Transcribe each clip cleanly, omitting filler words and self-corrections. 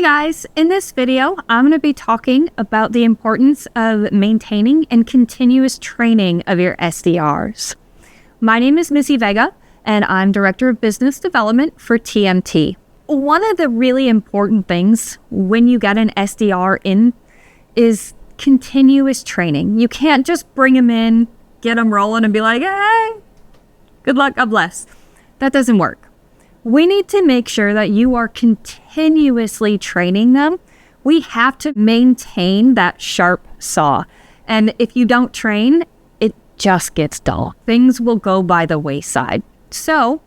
guys, in this video, I'm going to be talking about the importance of maintaining and continuous training of your SDRs. My name is Missy Vega, and I'm Director of Business Development for TMT. One of the really important things when you get an SDR in is continuous training. You can't just bring them in, get them rolling, and be like, hey, good luck, God bless. That doesn't work. We need to make sure that you are continuously training them. We have to maintain that sharp saw. And if you don't train, it just gets dull. Things will go by the wayside. So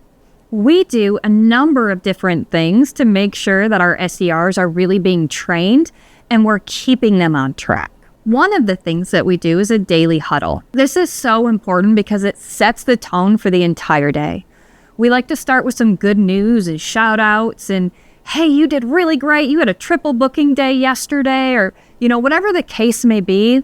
we do a number of different things to make sure that our SDRs are really being trained and we're keeping them on track. One of the things that we do is a daily huddle. This is so important because it sets the tone for the entire day. We like to start with some good news and shout outs and, hey, you did really great. You had a triple booking day yesterday, or, whatever the case may be.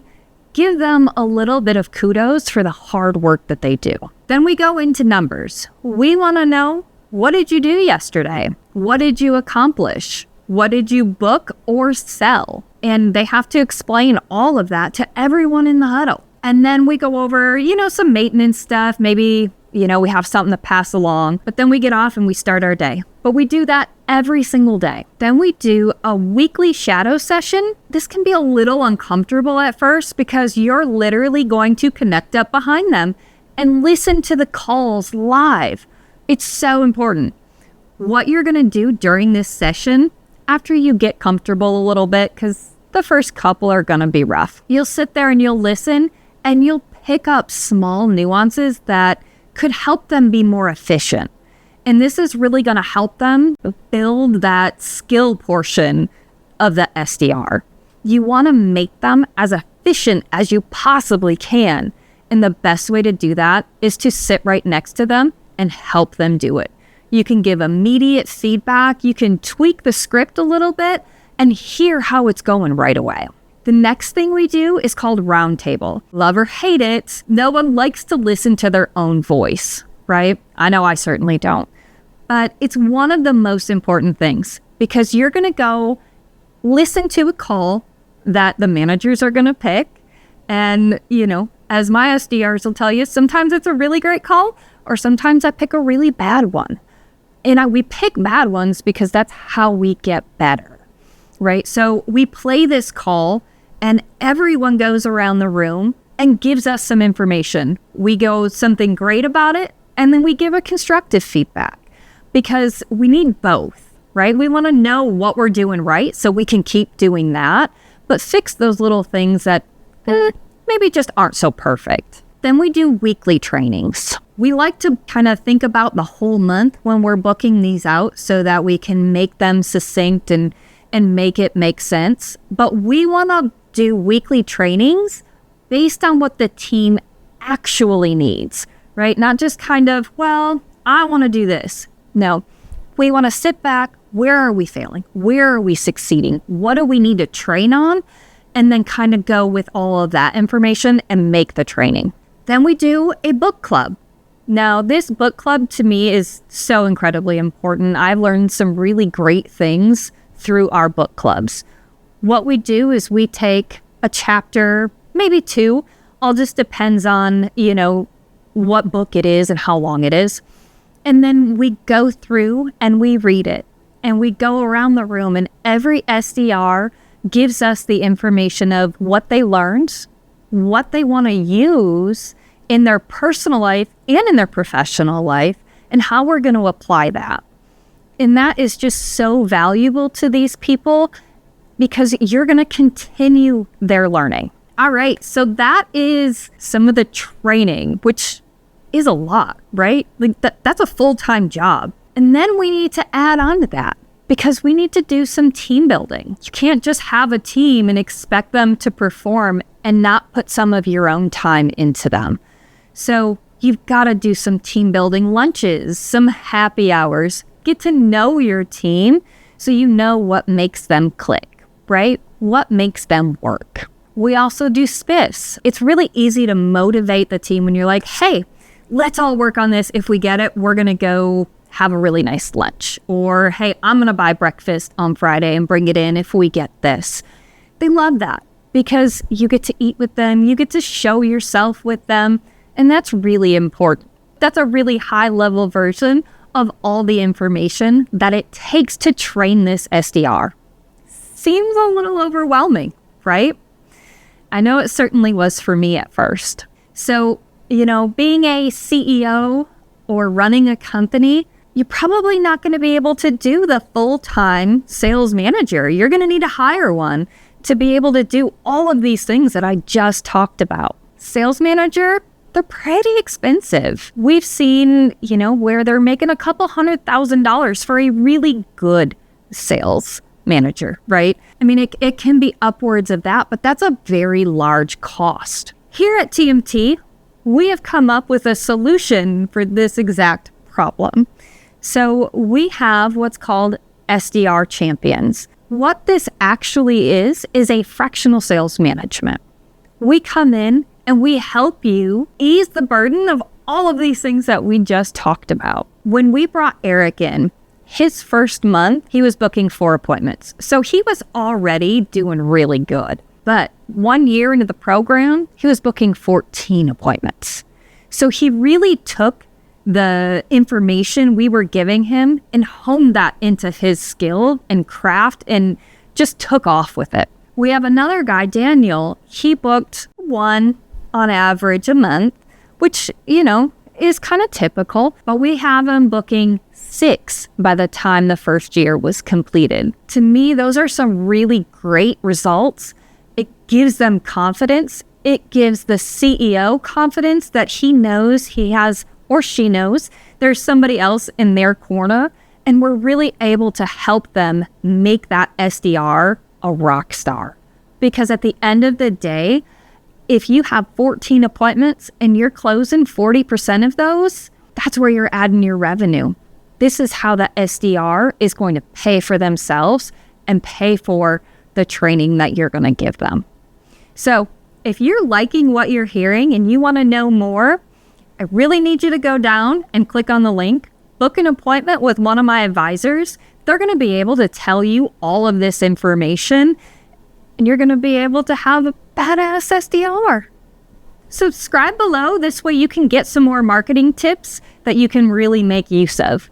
Give them a little bit of kudos for the hard work that they do. Then we go into numbers. We want to know, what did you do yesterday? What did you accomplish? What did you book or sell? And they have to explain all of that to everyone in the huddle. And then we go over, some maintenance stuff. Maybe we have something to pass along, but then we get off and we start our day. But we do that every single day. Then we do a weekly shadow session. This can be a little uncomfortable at first because you're literally going to connect up behind them and listen to the calls live. It's so important. What you're going to do during this session, after you get comfortable a little bit, because the first couple are going to be rough, you'll sit there and you'll listen and you'll pick up small nuances that could help them be more efficient. And this is really going to help them build that skill portion of the SDR. You want to make them as efficient as you possibly can. And the best way to do that is to sit right next to them and help them do it. You can give immediate feedback. You can tweak the script a little bit and hear how it's going right away. The next thing we do is called roundtable. Love or hate it, no one likes to listen to their own voice, right? I know I certainly don't. But it's one of the most important things because you're going to go listen to a call that the managers are going to pick. And, as my SDRs will tell you, sometimes it's a really great call or sometimes I pick a really bad one. And we pick bad ones because that's how we get better, right? So we play this call and everyone goes around the room and gives us some information. We go something great about it, and then we give a constructive feedback because we need both, right? We want to know what we're doing right so we can keep doing that, but fix those little things that maybe just aren't so perfect. Then we do weekly trainings. We like to kind of think about the whole month when we're booking these out so that we can make them succinct and make it make sense. But we want to do weekly trainings based on what the team actually needs, right? Not just kind of, I want to do this. No, we want to sit back. Where are we failing? Where are we succeeding? What do we need to train on? And then kind of go with all of that information and make the training. Then we do a book club. Now, this book club to me is so incredibly important. I've learned some really great things through our book clubs. What we do is we take a chapter, maybe two, all just depends on, what book it is and how long it is. And then we go through and we read it and we go around the room and every SDR gives us the information of what they learned, what they want to use in their personal life and in their professional life, and how we're going to apply that. And that is just so valuable to these people because you're going to continue their learning. All right, so that is some of the training, which is a lot, right? Like that's a full-time job. And then we need to add on to that because we need to do some team building. You can't just have a team and expect them to perform and not put some of your own time into them. So you've got to do some team building lunches, some happy hours, get to know your team so you know what makes them click. Right? What makes them work? We also do Spiffs. It's really easy to motivate the team when you're like, hey, let's all work on this. If we get it, we're going to go have a really nice lunch. Or, hey, I'm going to buy breakfast on Friday and bring it in if we get this. They love that because you get to eat with them, you get to show yourself with them, and that's really important. That's a really high-level version of all the information that it takes to train this SDR. Seems a little overwhelming, right? I know it certainly was for me at first. So, being a CEO or running a company, you're probably not going to be able to do the full-time sales manager. You're going to need to hire one to be able to do all of these things that I just talked about. Sales manager, they're pretty expensive. We've seen, where they're making a couple $100,000 for a really good sales manager, right? I mean, it can be upwards of that, but that's a very large cost. Here at TMT, we have come up with a solution for this exact problem. So we have what's called SDR champions. What this actually is a fractional sales management. We come in and we help you ease the burden of all of these things that we just talked about. When we brought Eric in, his first month, he was booking 4 appointments. So he was already doing really good. But 1 year into the program, he was booking 14 appointments. So he really took the information we were giving him and honed that into his skill and craft and just took off with it. We have another guy, Daniel. He booked 1 on average a month, which, is kind of typical, but we have him booking 6 by the time the first year was completed. To me, those are some really great results. It gives them confidence. It gives the CEO confidence that he knows he has, or she knows, there's somebody else in their corner, and we're really able to help them make that SDR a rock star. Because at the end of the day, if you have 14 appointments and you're closing 40% of those, that's where you're adding your revenue. This is how the SDR is going to pay for themselves and pay for the training that you're going to give them. So if you're liking what you're hearing and you want to know more, I really need you to go down and click on the link, book an appointment with one of my advisors. They're going to be able to tell you all of this information, and you're going to be able to have a badass SDR. Subscribe below. This way you can get some more marketing tips that you can really make use of.